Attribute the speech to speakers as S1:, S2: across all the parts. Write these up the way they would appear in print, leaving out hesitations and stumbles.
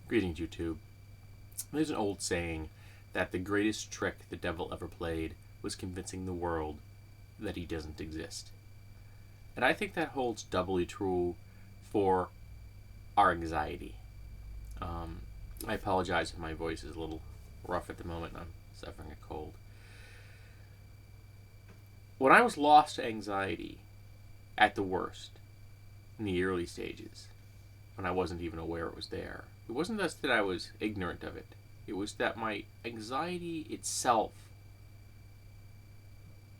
S1: Greetings, YouTube. There's an old saying that the greatest trick the devil ever played was convincing the world that he doesn't exist. And I think that holds doubly true for our anxiety. Um, I apologize if my voice is a little rough at the moment. I'm suffering a cold. When I was lost to anxiety at the worst, in the early stages, when I wasn't even aware it was there, it wasn't just that I was ignorant of it. It was that my anxiety itself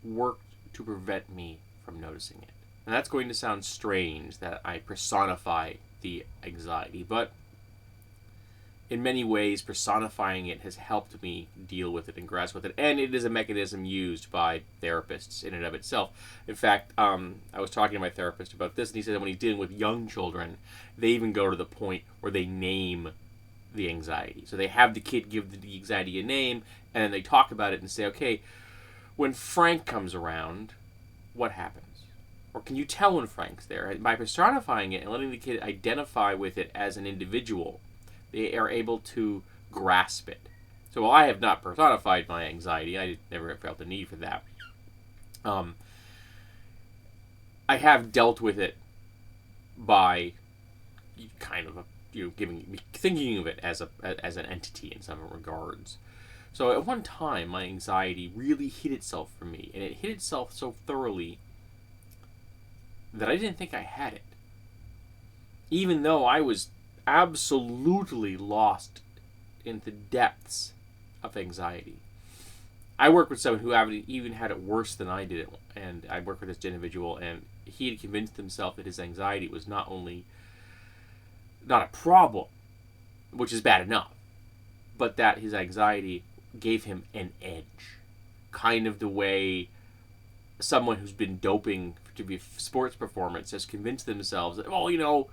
S1: worked to prevent me from noticing it. And that's going to sound strange that I personify the anxiety, but in many ways, personifying it has helped me deal with it and grasp with it. And it is a mechanism used by therapists in and of itself. In fact, I was talking to my therapist about this, and he said that when he's dealing with young children, they even go to the point where they name the anxiety. So they have the kid give the anxiety a name, and then they talk about it and say, okay, when Frank comes around, what happens? Or can you tell when Frank's there? By personifying it and letting the kid identify with it as an individual, they are able to grasp it. So while I have not personified my anxiety, I never felt the need for that. I have dealt with it by kind of thinking of it as an entity in some regards. So at one time, my anxiety really hid itself from me, and it hid itself so thoroughly that I didn't think I had it, even though I was absolutely lost in the depths of anxiety. I work with someone who even had it worse than I did it, and I work with this individual, and he had convinced himself that his anxiety was not only not a problem, which is bad enough, but that his anxiety gave him an edge, kind of the way someone who's been doping to be sports performance has convinced themselves that, well,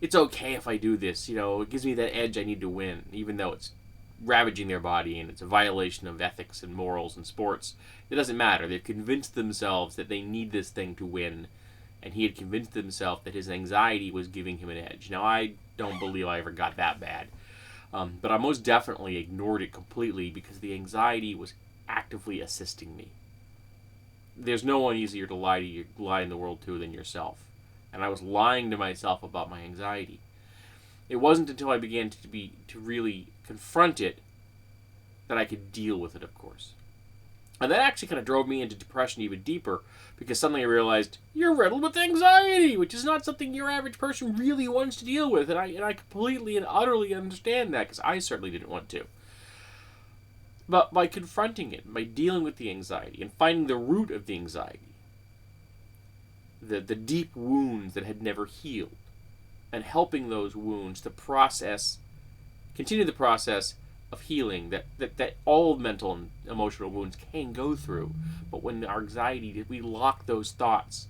S1: it's okay if I do this. It gives me that edge I need to win, even though it's ravaging their body and it's a violation of ethics and morals in sports. It doesn't matter. They've convinced themselves that they need this thing to win, and he had convinced himself that his anxiety was giving him an edge. Now, I don't believe I ever got that bad, but I most definitely ignored it completely because the anxiety was actively assisting me. There's no one easier to lie in the world to than yourself. And I was lying to myself about my anxiety. It wasn't until I began to really confront it that I could deal with it, of course. And that actually kind of drove me into depression even deeper, because suddenly I realized you're riddled with anxiety, which is not something your average person really wants to deal with, and I completely and utterly understand that, because I certainly didn't want to. But by confronting it, by dealing with the anxiety and finding the root of the anxiety, the deep wounds that had never healed, and helping those wounds to continue the process of healing that all mental and emotional wounds can go through. But when our anxiety, we lock those thoughts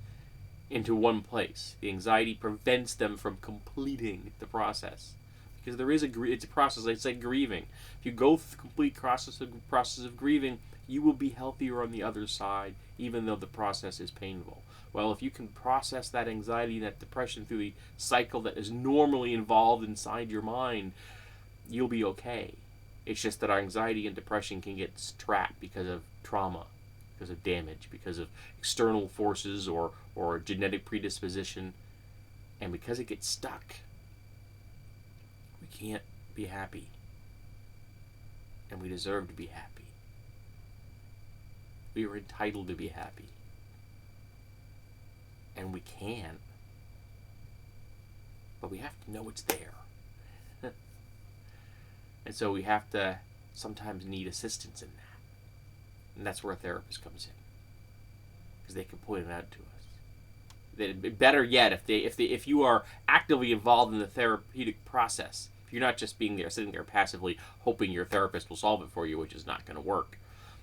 S1: into one place, the anxiety prevents them from completing the process. Because it's a process. It's like grieving. If you go through the complete process of grieving, you will be healthier on the other side, even though the process is painful. Well, if you can process that anxiety and that depression through the cycle that is normally involved inside your mind, you'll be okay. It's just that our anxiety and depression can get trapped because of trauma, because of damage, because of external forces or genetic predisposition, and because it gets stuck. We can't be happy. And we deserve to be happy. We are entitled to be happy. And we can. But we have to know it's there. And so we have to sometimes need assistance in that. And that's where a therapist comes in. Because they can point it out to us. Better yet, if you are actively involved in the therapeutic process, if you're not just sitting there passively hoping your therapist will solve it for you, which is not going to work.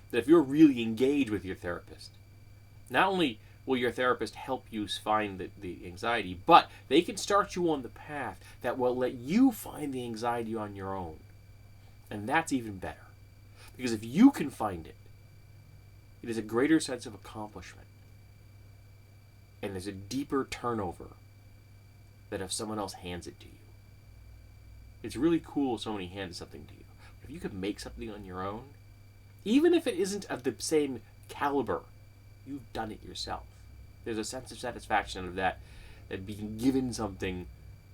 S1: That if you're really engaged with your therapist, not only will your therapist help you find the anxiety, but they can start you on the path that will let you find the anxiety on your own. And that's even better. Because if you can find it, it is a greater sense of accomplishment. And there's a deeper turnover than if someone else hands it to you. It's really cool if somebody hands something to you. If you can make something on your own, even if it isn't of the same caliber, you've done it yourself. There's a sense of satisfaction of that being given something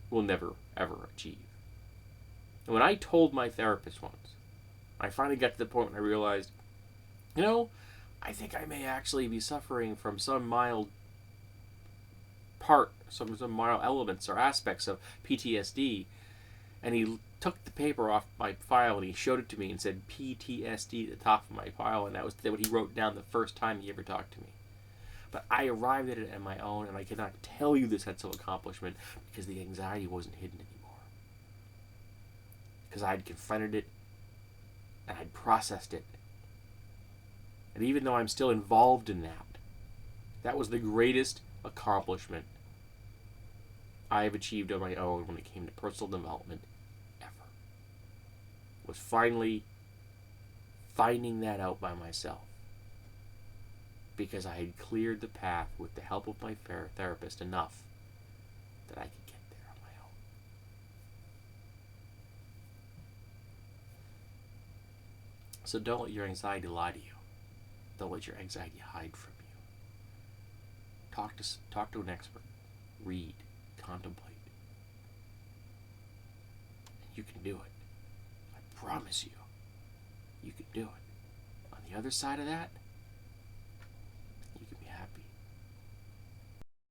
S1: will never, ever achieve. And when I told my therapist once, I finally got to the point when I realized, I think I may actually be suffering from some mild some mild elements or aspects of PTSD. And he took the paper off my file and he showed it to me and said PTSD at the top of my file, and that was what he wrote down the first time he ever talked to me. But I arrived at it on my own, and I cannot tell you the sense of accomplishment because the anxiety wasn't hidden anymore. Because I had confronted it and I'd processed it. And even though I'm still involved in that was the greatest accomplishment I have achieved on my own when it came to personal development ever. Was finally finding that out by myself. Because I had cleared the path with the help of my therapist enough that I could get there on my own. So don't let your anxiety lie to you. Don't let your anxiety hide from you. Talk to an expert. Read. Contemplate. And you can do it. I promise you. You can do it. On the other side of that,